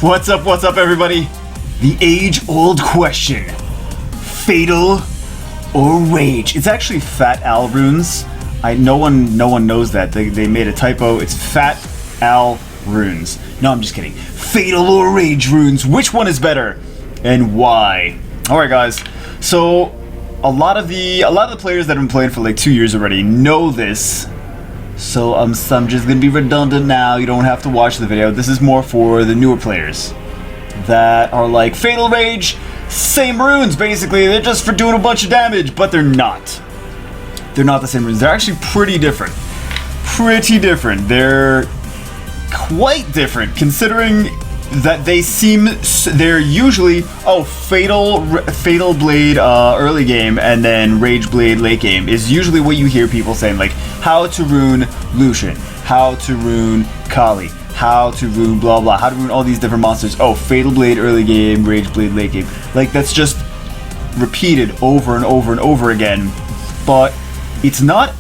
What's up, everybody? The age-old question. Fatal or Rage? It's actually Fat Al runes. No one knows that. They made a typo. It's Fat Al runes. No, I'm just kidding. Fatal or Rage runes. Which one is better? And why? Alright, guys. So, a lot of the players that have been playing for like 2 years already know this. So I'm just gonna be redundant now. You don't have to watch the video. This is more for the newer players that are like Fatal Rage, same runes basically. They're just for doing a bunch of damage, but they're not. They're not the same runes. They're actually pretty different. They're quite different considering that they're usually Fatal Blade early game and then Rage Blade late game is usually what you hear people saying, like how to rune Lucian, how to rune Kali, how to rune blah blah, how to rune all these different monsters. Oh, Fatal Blade early game, Rage Blade late game. Like that's just repeated over and over and over again, but it's not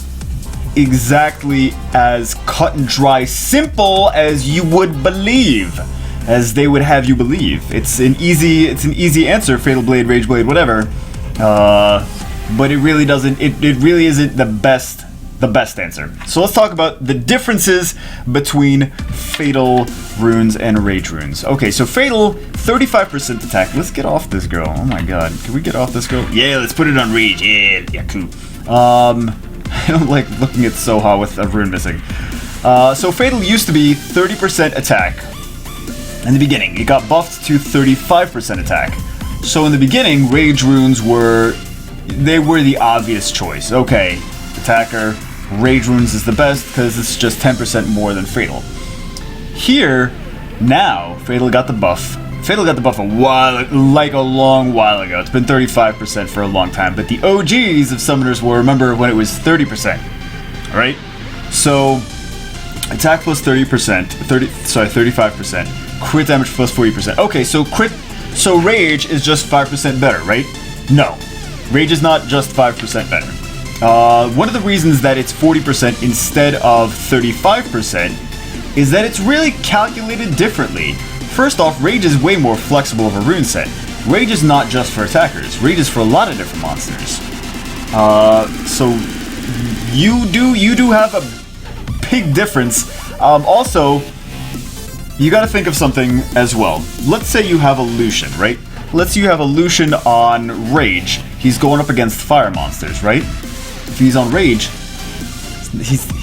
exactly as cut and dry simple as you would believe. As they would have you believe. It's an easy answer, Fatal Blade, Rage Blade, whatever. But it really doesn't, it really isn't the best answer. So let's talk about the differences between Fatal runes and Rage runes. Okay, so Fatal, 35% attack. Let's get off this girl. Oh my god. Can we get off this girl? Yeah, let's put it on Rage. Yeah, cool. I don't like looking at Soha with a rune missing. So Fatal used to be 30% attack. In the beginning, it got buffed to 35% attack. So in the beginning, Rage runes were the obvious choice. Okay, attacker, Rage runes is the best because it's just 10% more than Fatal. Here, now, Fatal got the buff. Fatal got the buff a long while ago. It's been 35% for a long time, but the OGs of Summoners War, remember when it was 30%, alright? So, attack plus 35%. Crit damage plus 40%. Okay, so Rage is just 5% better, right? No. Rage is not just 5% better. One of the reasons that it's 40% instead of 35% is that it's really calculated differently. First off, Rage is way more flexible of a rune set. Rage is not just for attackers. Rage is for a lot of different monsters. So you do have a big difference. Also, you gotta think of something as well. Let's say you have a Lucian, right? Let's say you have a Lucian on Rage. He's going up against fire monsters, right? If he's on Rage,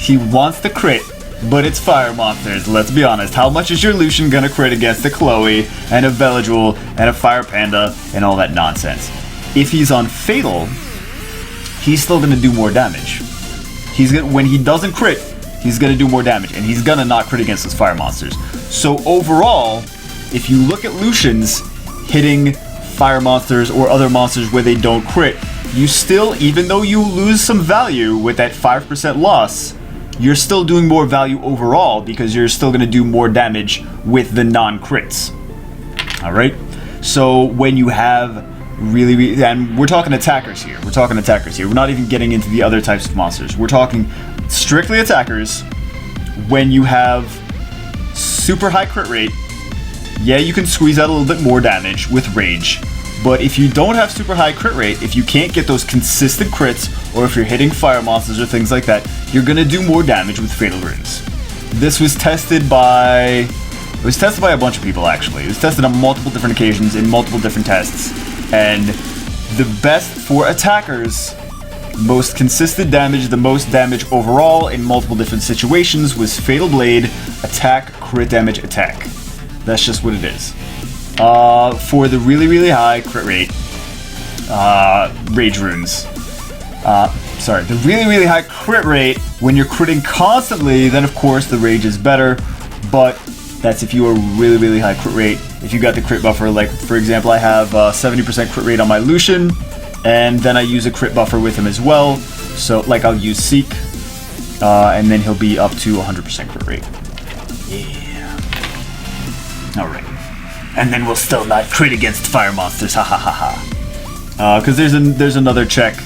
he wants to crit, but it's fire monsters. Let's be honest. How much is your Lucian gonna crit against a Chloe and a Veligul and a Fire Panda and all that nonsense? If he's on Fatal, he's still gonna do more damage. When he doesn't crit, he's gonna do more damage, and he's gonna not crit against those fire monsters. So overall, if you look at Lucians hitting fire monsters or other monsters where they don't crit, you still, even though you lose some value with that 5% loss, you're still doing more value overall because you're still gonna do more damage with the non-crits. Alright? So when you have really, and we're talking attackers here. We're not even getting into the other types of monsters. We're talking strictly attackers. When you have super high crit rate, yeah, you can squeeze out a little bit more damage with Rage. But if you don't have super high crit rate, if you can't get those consistent crits, or if you're hitting fire monsters or things like that, you're gonna do more damage with Fatal runes. This was tested by a bunch of people actually. It was tested on multiple different occasions in multiple different tests. And the best for attackers, most consistent damage, the most damage overall in multiple different situations was Fatal Blade, attack, crit damage, attack. That's just what it is. For the really high crit rate, Rage runes. The really high crit rate, when you're critting constantly, then of course the Rage is better, but that's if you are really high crit rate. If you got the crit buffer, like for example, I have 70% crit rate on my Lucian, and then I use a crit buffer with him as well. So like I'll use Seek, and then he'll be up to 100% crit rate. Yeah. Alright. And then we'll still not crit against fire monsters, ha ha ha ha. Because there's another check.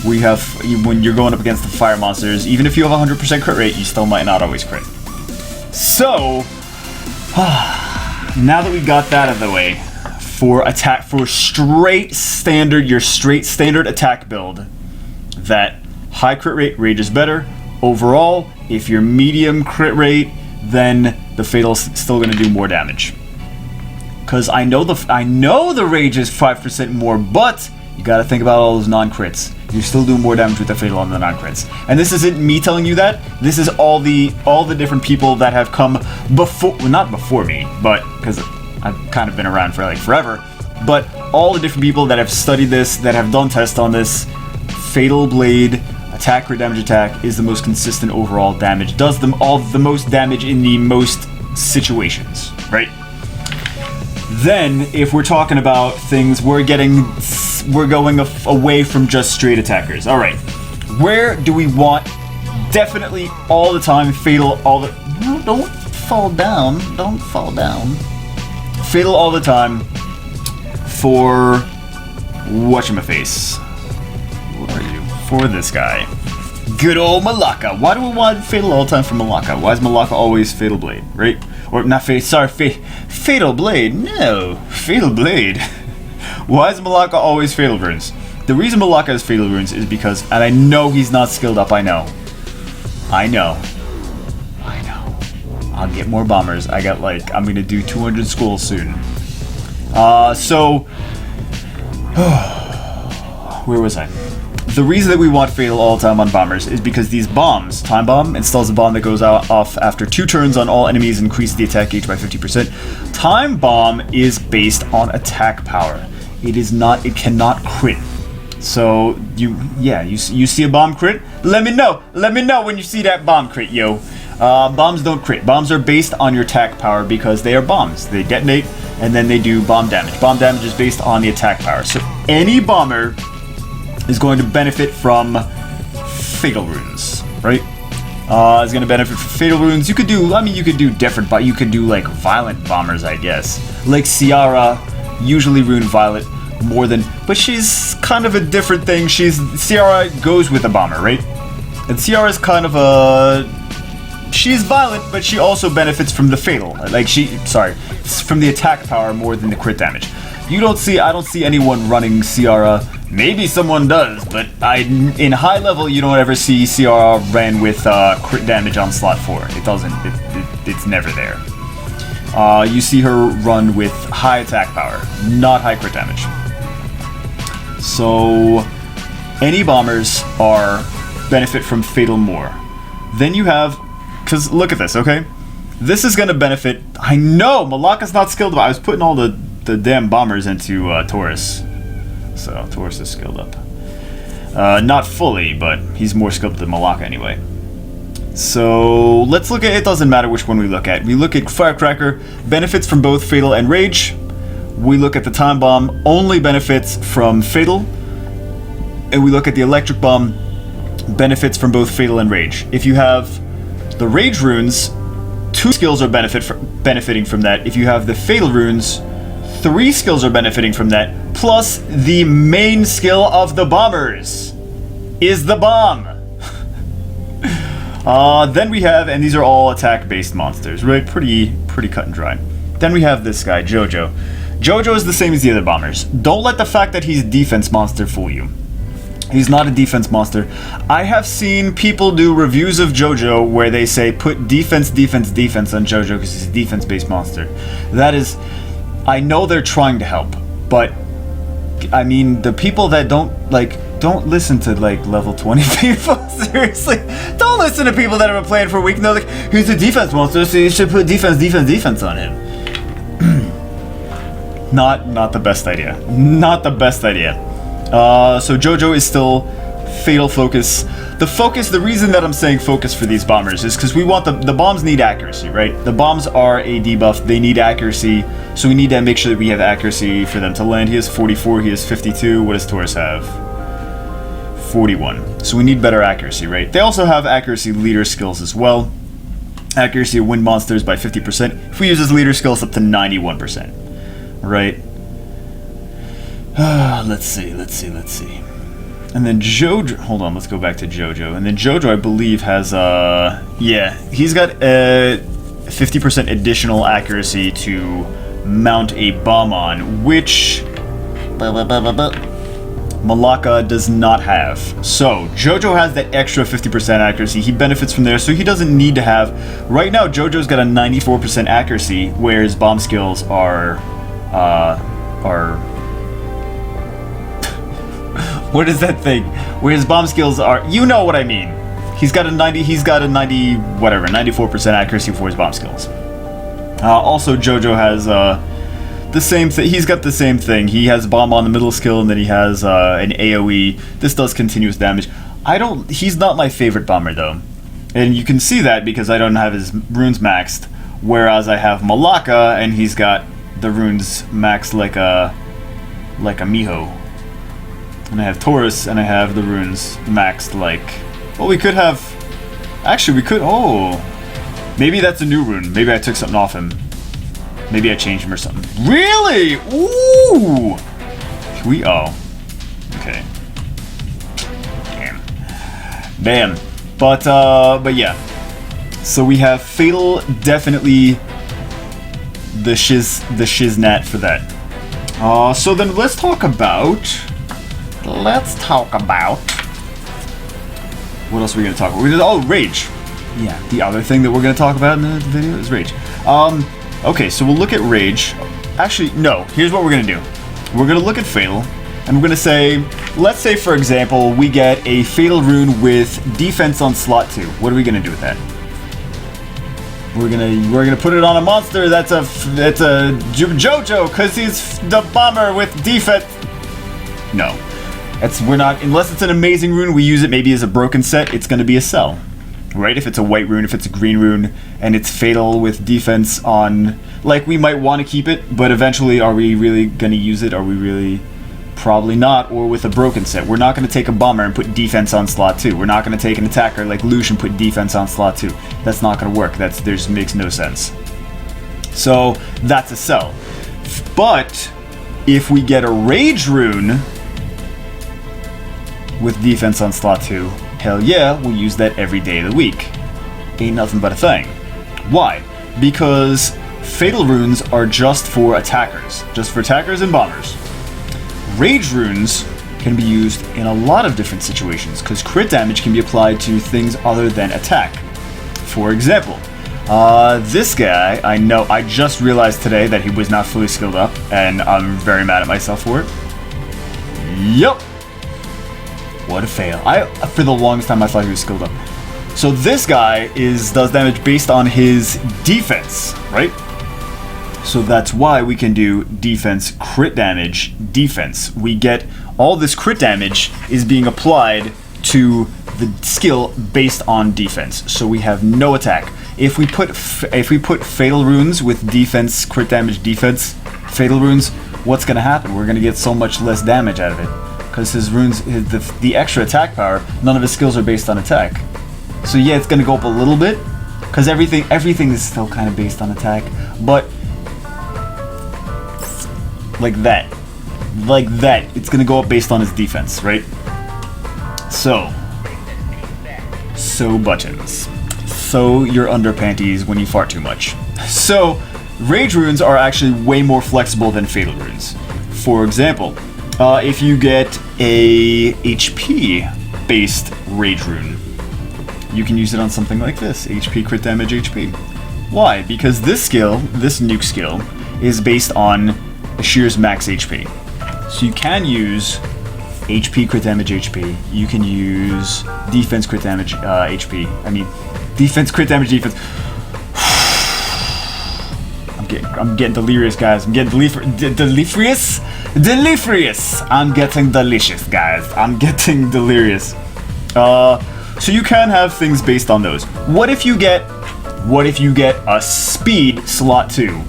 We have, when you're going up against the fire monsters, even if you have 100% crit rate, you still might not always crit. So, Now that we got that out of the way, for your straight standard attack build, that high crit rate, rage is better. Overall, if you're medium crit rate, then the fatal's still going to do more damage. Because I know the rage is 5% more, but you got to think about all those non-crits. You're still doing more damage with the fatal on the non-crits. And this isn't me telling you that. This is all the different people that have come before, well, not before me, but because I've kind of been around for like forever. But all the different people that have studied this, that have done tests on this, Fatal Blade attack crit damage attack is the most consistent overall damage. Does them all the most damage in the most situations, right? Then, if we're talking about things, we're going away from just straight attackers. All right, where do we want definitely all the time fatal all the? No, don't fall down. Don't fall down. Fatal all the time for whatchamaface. Where are you? For this guy. Good old Malaka. Why do we want fatal all the time for Malaka? Why is Malaka always Fatal Blade, right? Or not Fatal Blade. No, Fatal Blade. Why is Malaka always Fatal Runes? The reason Malaka is Fatal Runes is because, and I know he's not skilled up, I know. I'll get more bombers. I got I'm gonna do 200 schools soon. Where was I? The reason that we want Fatal all the time on bombers is because these bombs, Time Bomb installs a bomb that goes off after 2 turns on all enemies and increases the attack gauge by 50%. Time Bomb is based on attack power. It cannot crit. So you see a bomb crit? Let me know when you see that bomb crit, yo. Bombs don't crit. Bombs are based on your attack power because they are bombs. They detonate and then they do bomb damage. Bomb damage is based on the attack power. So any bomber is going to benefit from Fatal Runes, right? Is going to benefit from Fatal Runes. You could do different, but you could do like Violent Bombers, I guess. Like Ciara, usually Rune Violet more than, but she's kind of a different thing. Ciara goes with a bomber, right? And Ciara's kind of she's violent, but she also benefits from the fatal. From the attack power more than the crit damage. I don't see anyone running Ciara. Maybe someone does, but in high level, you don't ever see Ciara ran with crit damage on slot 4. It doesn't. It's never there. You see her run with high attack power, not high crit damage. So any bombers benefit from Fatal more. Then you have, because look at this, okay? This is going to benefit. I know Malaka's not skilled, but I was putting all the damn bombers into Taurus. So Taurus is skilled up. Not fully, but he's more skilled than Malaka anyway. So let's look at, it doesn't matter which one we look at. We look at Firecracker, benefits from both Fatal and Rage. We look at the Time Bomb, only benefits from Fatal. And we look at the Electric Bomb, benefits from both Fatal and Rage. If you have the Rage runes, 2 skills are benefiting from that. If you have the Fatal runes, 3 skills are benefiting from that. Plus, the main skill of the bombers is the bomb. Then we have, and these are all attack-based monsters, right? Pretty cut and dry. Then we have this guy, Jojo. Jojo is the same as the other bombers. Don't let the fact that he's a defense monster fool you. He's not a defense monster. I have seen people do reviews of Jojo where they say put defense on Jojo because he's a defense-based monster. That is, I know they're trying to help, but I mean the people that don't listen to level 20 people. Seriously, don't listen to people that have been playing for a week. No, he's a defense monster, so you should put defense on him. Not the best idea. Not the best idea. So Jojo is still Fatal focus. The reason that I'm saying focus for these bombers is because we want the bombs need accuracy, right? The bombs are a debuff. They need accuracy, so we need to make sure that we have accuracy for them to land. He has 44. He has 52. What does Taurus have? 41. So we need better accuracy, right? They also have accuracy leader skills as well. Accuracy of wind monsters by 50%. If we use his leader skills, up to 91%. Right? Let's see. And then Jojo, hold on, let's go back to Jojo. And then Jojo, I believe, has, he's got 50% additional accuracy to mount a bomb on, which Malaka does not have. So Jojo has that extra 50% accuracy. He benefits from there, so he doesn't need to have. Right now, Jojo's got a 94% accuracy, whereas bomb skills are what is that thing? Whereas bomb skills are, you know what I mean. He's got a 94% accuracy for his bomb skills. Also, Jojo has the same thing. He's got the same thing. He has bomb on the middle skill, and then he has an AoE. This does continuous damage. He's not my favorite bomber though, and you can see that because I don't have his runes maxed. Whereas I have Malaka, and he's got the runes maxed like a Miho. And I have Taurus, and I have the runes maxed like. Well, we could have. Actually, we could. Oh, maybe that's a new rune. Maybe I took something off him. Maybe I changed him or something. Really? Ooh. Oh. Okay. Damn. But yeah. So we have Fatal, definitely the shiznat for that. So then let's talk about. What else are we going to talk about? Oh, Rage. Yeah, the other thing that we're going to talk about in the video is Rage. Okay, so we'll look at Rage. Actually, no. Here's what we're going to do. We're going to look at Fatal, and we're going to say, let's say, for example, we get a Fatal rune with defense on slot 2. What are we going to do with that? We're gonna put it on a monster that's a Jojo, because he's the bomber with defense. No. We're not, unless it's an amazing rune, we use it maybe as a broken set, it's going to be a sell. Right? If it's a white rune, if it's a green rune, and it's Fatal with defense on, like, we might want to keep it, but eventually, are we really going to use it? Are we really? Probably not, or with a broken set. We're not going to take a bomber and put defense on slot 2. We're not going to take an attacker like Lucian and put defense on slot 2. That's not going to work. There's makes no sense. So, that's a sell. But, if we get a Rage rune with defense on slot 2, hell yeah, we'll use that every day of the week. Ain't nothing but a thing. Why? Because Fatal runes are just for attackers. Just for attackers and bombers. Rage runes can be used in a lot of different situations, because crit damage can be applied to things other than attack. For example, this guy, I just realized today that he was not fully skilled up, and I'm very mad at myself for it. Yup! What a fail. For the longest time, I thought he was skilled up. So this guy does damage based on his defense, right? So that's why we can do defense, crit damage, defense. We get all this crit damage is being applied to the skill based on defense. So we have no attack. If we put Fatal runes with defense, crit damage, defense, Fatal runes, what's going to happen? We're going to get so much less damage out of it. Because his runes, the extra attack power, none of his skills are based on attack. So yeah, it's going to go up a little bit. Because everything is still kind of based on attack. But like that, it's gonna go up based on his defense, right? So buttons. So your underpanties when you fart too much. So Rage runes are actually way more flexible than Fatal runes. For example, if you get a HP based Rage rune, you can use it on something like this: HP, crit damage, HP. Why? Because this nuke skill, is based on Shear's max HP. So you can use HP, crit damage, HP. You can use defense, crit damage, HP. I mean, defense, crit damage, defense. I'm getting delirious, guys. I'm getting delirious. I'm getting delicious, guys. I'm getting delirious. So you can have things based on those. What if you get a speed slot 2?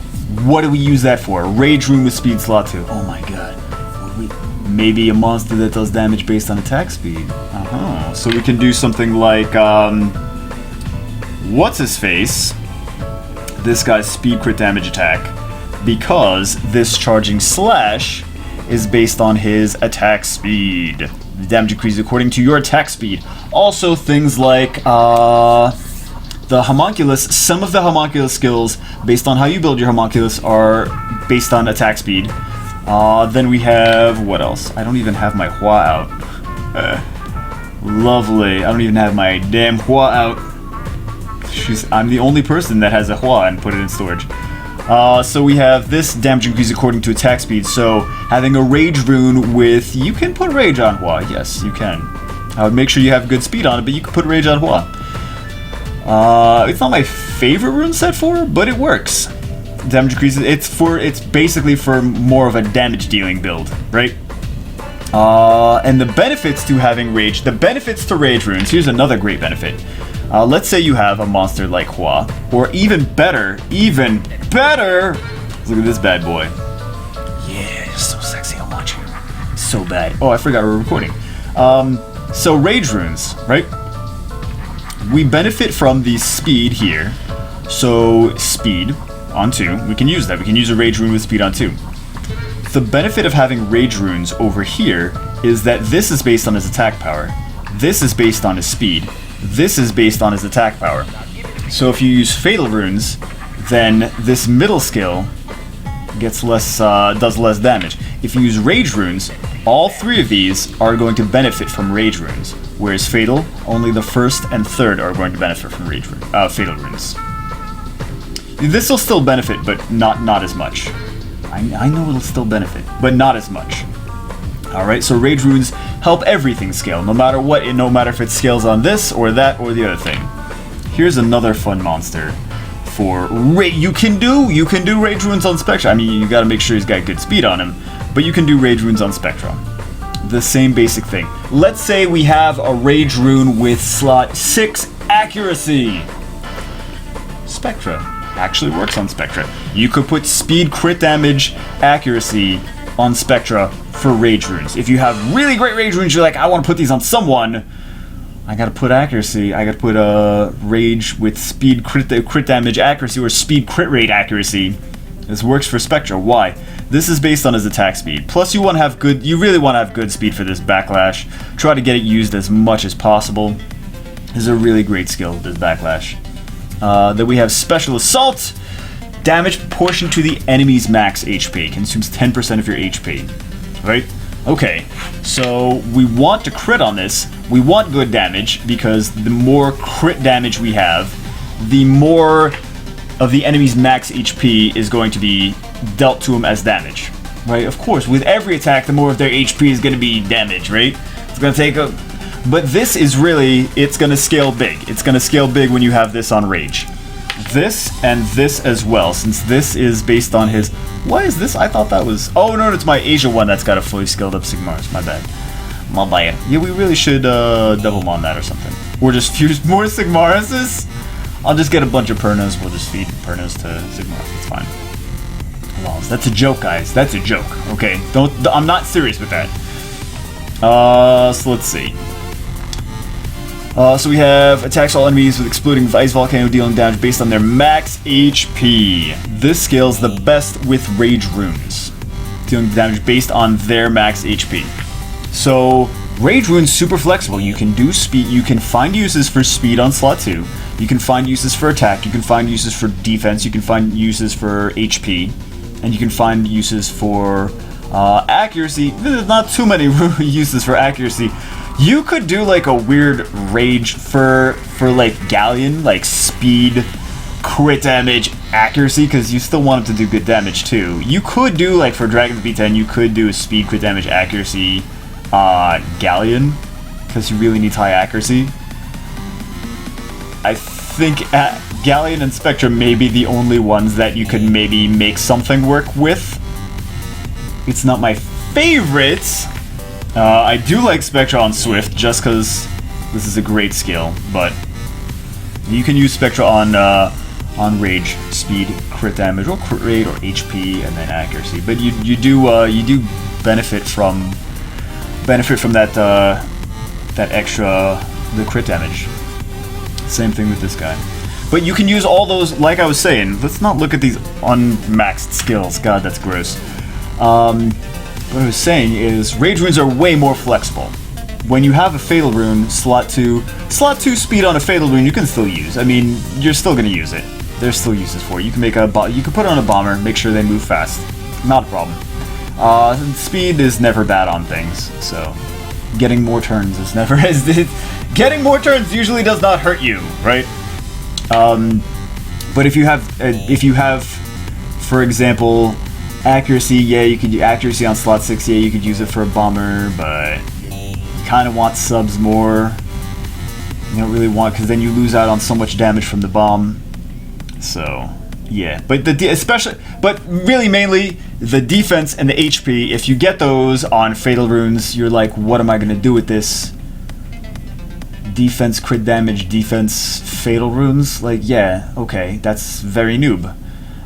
What do we use that for? A Rage rune with speed slot 2. Oh my god. Maybe a monster that does damage based on attack speed. So we can do something like, what's his face? This guy's speed, crit damage, attack. Because this charging slash is based on his attack speed. The damage increases according to your attack speed. Also things like, The homunculus, some of the homunculus skills, based on how you build your homunculus, are based on attack speed. Then we have, what else? I don't even have my Hua out. Lovely. I don't even have my damn Hua out. I'm the only person that has a Hua and put it in storage. So we have this damage increase according to attack speed. So having a rage rune with, you can put rage on Hua. Yes, you can. I would make sure you have good speed on it, but you can put rage on Hua. It's not my favorite rune set for it, but it works. Damage increases. It's basically for more of a damage dealing build, right? And the benefits to having rage, the benefits to rage runes. Here's another great benefit. Let's say you have a monster like Hua, or even better, look at this bad boy. Yeah, you're so sexy, I'll watch you. So bad. Oh, I forgot we're recording. So rage runes, right? We benefit from the speed here. So speed on 2, we can use that. We can use a rage rune with speed on 2. The benefit of having rage runes over here is that this is based on his attack power. This is based on his speed. This is based on his attack power. So if you use fatal runes, then this middle skill gets less, does less damage. If you use rage runes, all 3 of these are going to benefit from rage runes, whereas fatal, only the 1st and 3rd are going to benefit from fatal runes. This will still benefit, but not as much. I know it'll still benefit, but not as much. Alright, so rage runes help everything scale, no matter what, no matter if it scales on this or that or the other thing. Here's another fun monster for you can do rage runes on Spectra. I mean, you gotta make sure he's got good speed on him, but you can do rage runes on Spectra. The same basic thing. Let's say we have a rage rune with slot 6 accuracy. Spectra actually works on Spectra. You could put speed, crit damage, accuracy on Spectra for rage runes. If you have really great rage runes, you're like, I want to put these on someone, I gotta put accuracy. I gotta put rage with speed, crit damage, accuracy, or speed, crit rate, accuracy. This works for Spectra. Why? This is based on his attack speed. Plus, you want to have good. You really want to have good speed for this backlash. Try to get it used as much as possible. This is a really great skill, this backlash. Then we have special assault. Damage proportion to the enemy's max HP. Consumes 10% of your HP. Right? Okay. So we want to crit on this. We want good damage because the more crit damage we have, the more of the enemy's max HP is going to be dealt to him as damage. Right? Of course, with every attack, the more of their HP is going to be damage, right? It's going to take a... But this is really... It's going to scale big. It's going to scale big when you have this on Rage. This and this as well, since this is based on his... Why is this? I thought that was... Oh, no, it's my Asia one that's got a fully scaled up Sigmar's. My bad. My bad. Yeah, we really should double him on that or something. Or just fuse more Sigmaruses. I'll just get a bunch of Pernas. We'll just feed Pernas to Sigmar. It's fine. Lols. That's a joke, guys. That's a joke. Okay, don't... I'm not serious with that. So let's see. So we have attacks all enemies with exploding ice volcano dealing damage based on their max HP. This scales the best with Rage Runes, dealing damage based on their max HP. So Rage Runes super flexible. You can do speed. You can find uses for speed on slot 2. You can find uses for attack. You can find uses for defense. You can find uses for HP, and you can find uses for accuracy. There's not too many uses for accuracy. You could do like a weird rage for like Galleon, like speed, crit damage, accuracy, because you still want him to do good damage too. You could do like for Dragon B10, you could do a speed, crit damage, accuracy, Galleon, because he really needs high accuracy. I think Galleon and Spectra may be the only ones that you could maybe make something work with. It's not my favorite. I do like Spectra on Swift, just because this is a great skill, but you can use Spectra on Rage, Speed, Crit Damage, or Crit Rate, or HP, and then Accuracy. But you do benefit from that that extra, the crit damage. Same thing with this guy. But you can use all those, like I was saying. Let's not look at these unmaxed skills. God, that's gross. What I was saying is, Rage Runes are way more flexible. when you have a Fatal Rune, slot 2 speed on a Fatal Rune you can still use. I mean, you're still gonna use it. There's still uses for it. You can make you can put it on a bomber, make sure they move fast. Not a problem. Speed is never bad on things, so getting more turns is never getting more turns usually does not hurt you, right? But if you have, for example, accuracy, yeah, you could do accuracy on slot 6, yeah, you could use it for a bomber, but you kind of want subs more. You don't really want, because then you lose out on so much damage from the bomb. So, yeah, but but really mainly the defense and the HP. If you get those on Fatal Runes, you're like, what am I gonna do with this? Defense, crit damage, defense, Fatal Runes. Like, yeah, okay, that's very noob.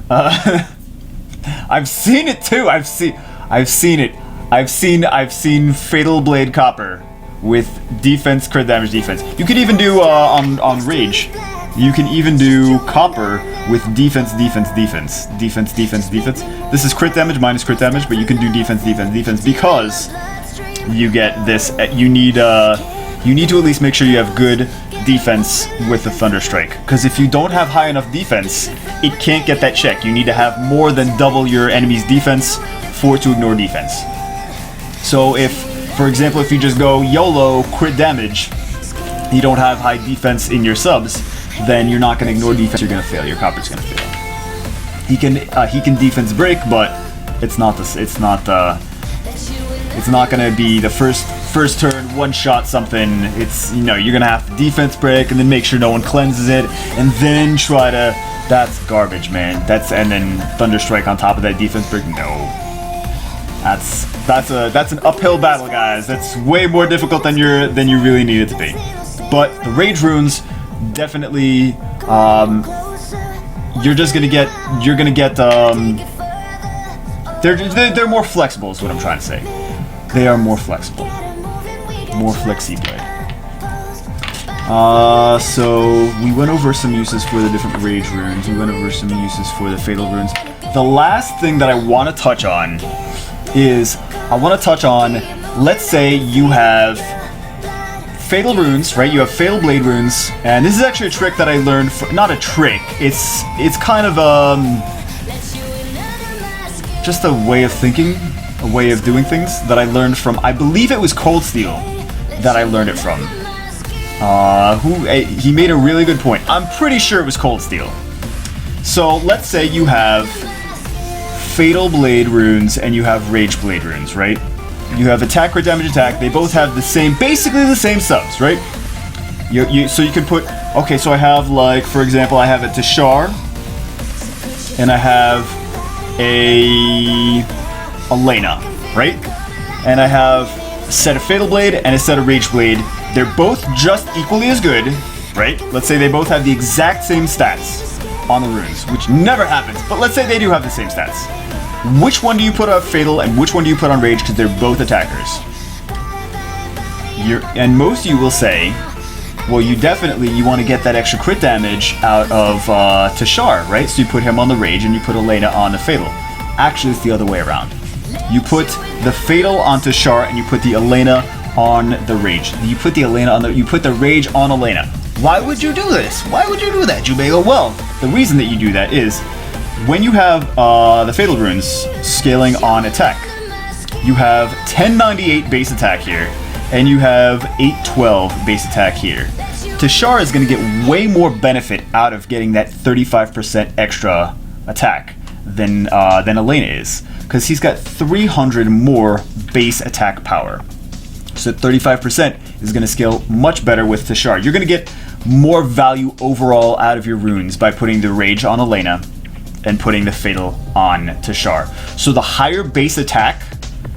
I've seen it too. I've seen it. I've seen Fatal Blade Copper with defense, crit damage, defense. You could even do on Rage. You can even do Copper with defense, defense, defense, defense, defense, defense. This is crit damage minus crit damage, but you can do defense, defense, defense because you get this. You need to at least make sure you have good defense with the Thunder Strike, because if you don't have high enough defense, it can't get that check. You need to have more than double your enemy's defense for it to ignore defense. So if, for example, if you just go YOLO crit damage, you don't have high defense in your subs, then you're not going to ignore defense. You're going to fail. Your Copper's going to fail. He can defense break, but it's not going to be the first turn one shot something. It's, you know, you're going to have to defense break and then make sure no one cleanses it and then try to. That's garbage, man. And then Thunder Strike on top of that defense break. No. That's an uphill battle, guys. That's way more difficult than you really need it to be. But the Rage Runes definitely you're gonna get they're more flexible is what I'm trying to say. They are more flexible. More flexible. So we went over some uses for the different Rage Runes. We went over some uses for the Fatal Runes. The last thing that I want to touch on is let's say you have Fatal Runes, right? You have Fatal Blade Runes, and this is actually a trick that I learned not a trick, it's kind of just a way of thinking, a way of doing things that I learned from, I believe it was Cold Steel that I learned it from. He made a really good point. I'm pretty sure it was Cold Steel. So let's say you have Fatal Blade Runes and you have Rage Blade Runes, right? You have attack, crit damage, attack. They both have basically the same subs, right? So you can put, okay, so I have, like, for example, I have a Tashar, and I have a Elena, right? And I have a set of Fatal Blade and a set of Rage Blade. They're both just equally as good, right? Let's say they both have the exact same stats on the runes, which never happens, but let's say they do have the same stats. Which one do you put on Fatal and which one do you put on Rage, because they're both attackers? And most of you will say, well, you want to get that extra crit damage out of Tashar, right? So you put him on the Rage and you put Elena on the Fatal. Actually, it's the other way around. You put the Fatal on Tashar and you put the Elena on the Rage. You put the Rage on Elena. Why would you do this? Why would you do that, Jubego? Well, the reason that you do that is when you have the Fatal Runes scaling on attack, you have 1098 base attack here, and you have 812 base attack here. Tashar is going to get way more benefit out of getting that 35% extra attack than Elena is, because he's got 300 more base attack power. So 35% is going to scale much better with Tashar. You're going to get more value overall out of your runes by putting the Rage on Elena and putting the Fatal on Tashar. So the higher base attack,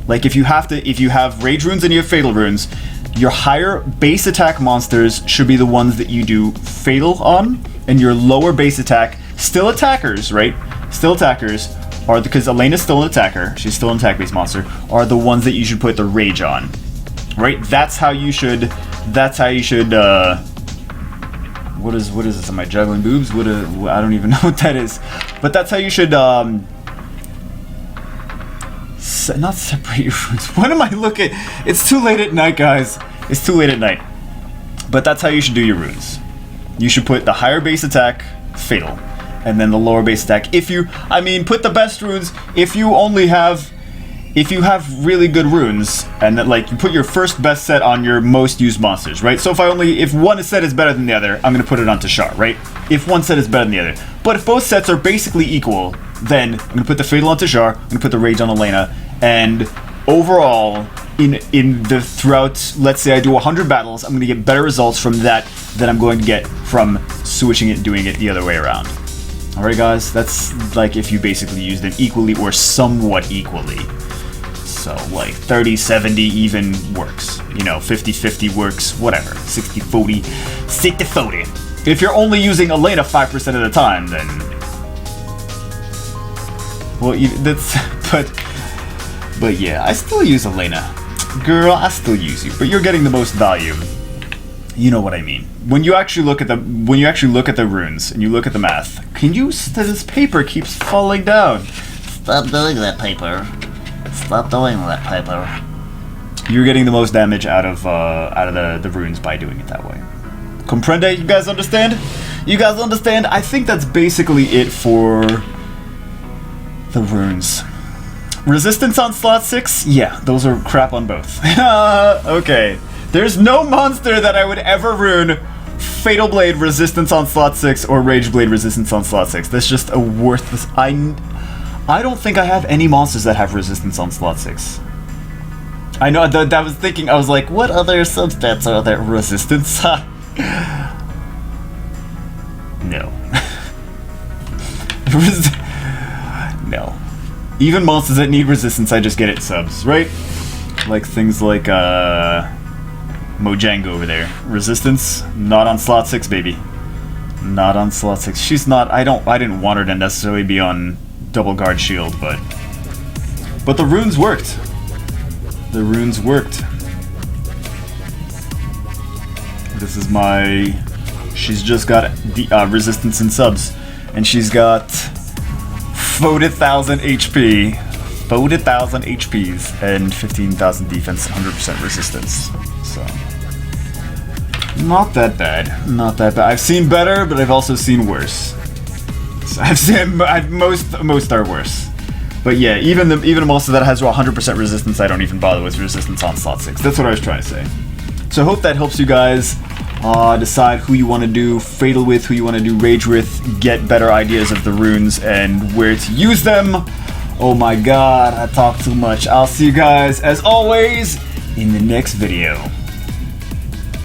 like if you have Rage runes and you have Fatal runes, your higher base attack monsters should be the ones that you do Fatal on, and your lower base attack, still attackers, right? Still attackers, because Elena's still an attacker, she's still an attack-based monster, are the ones that you should put the Rage on, right? That's how you should, what is this? Am I juggling boobs? I don't even know what that is. But that's how you should, not separate your runes. What am I looking? It's too late at night, guys. It's too late at night. But that's how you should do your runes. You should put the higher base attack, fatal, and then the lower base attack. Put the best runes if you have really good runes, and that, like, you put your first best set on your most used monsters, right? So if one set is better than the other, I'm gonna put it on Tashar, right? If one set is better than the other. But if both sets are basically equal, then I'm gonna put the Fatal on Tashar, I'm gonna put the Rage on Elena, and overall, throughout, let's say I do 100 battles, I'm gonna get better results from that than I'm going to get from switching it and doing it the other way around. Alright guys, that's like if you basically use them equally or somewhat equally. So, like, 30-70 even works. 50-50 works, whatever. 60-40, 60-40. If you're only using Elena 5% of the time, then... Well, But yeah, I still use Elena. Girl, I still use you, but you're getting the most value. You know what I mean. When you actually look at the runes, and you look at the math, this paper keeps falling down. Stop doing that, paper. Stop doing that, paper. You're getting the most damage out of the runes by doing it that way. Comprende? You guys understand? You guys understand? I think that's basically it for the runes. Resistance on slot 6? Yeah, those are crap on both. Okay. There's no monster that I would ever rune Fatal Blade resistance on slot 6 or Rage Blade resistance on slot 6. That's just a worthless... I don't think I have any monsters that have resistance on slot 6. I know that I was thinking, I was like, what other substats are there? Resistance? No. No. Even monsters that need resistance, I just get it subs, right? Like things like, Mojang over there. Resistance, not on slot 6, baby. Not on slot 6. She's not, I didn't want her to necessarily be on double guard shield, but the runes worked. The runes worked. This is she's just got the resistance and subs, and she's got 40,000 HP, 40,000 HPs, and 15,000 defense, 100% resistance. So not that bad. Not that bad. I've seen better, but I've also seen worse. I've seen most are worse. But yeah, even a monster that has 100% resistance, I don't even bother with resistance on slot 6. That's what I was trying to say. So I hope that helps you guys decide who you want to do Fatal with, who you want to do Rage with, get better ideas of the runes and where to use them. Oh my god, I talk too much. I'll see you guys, as always, in the next video.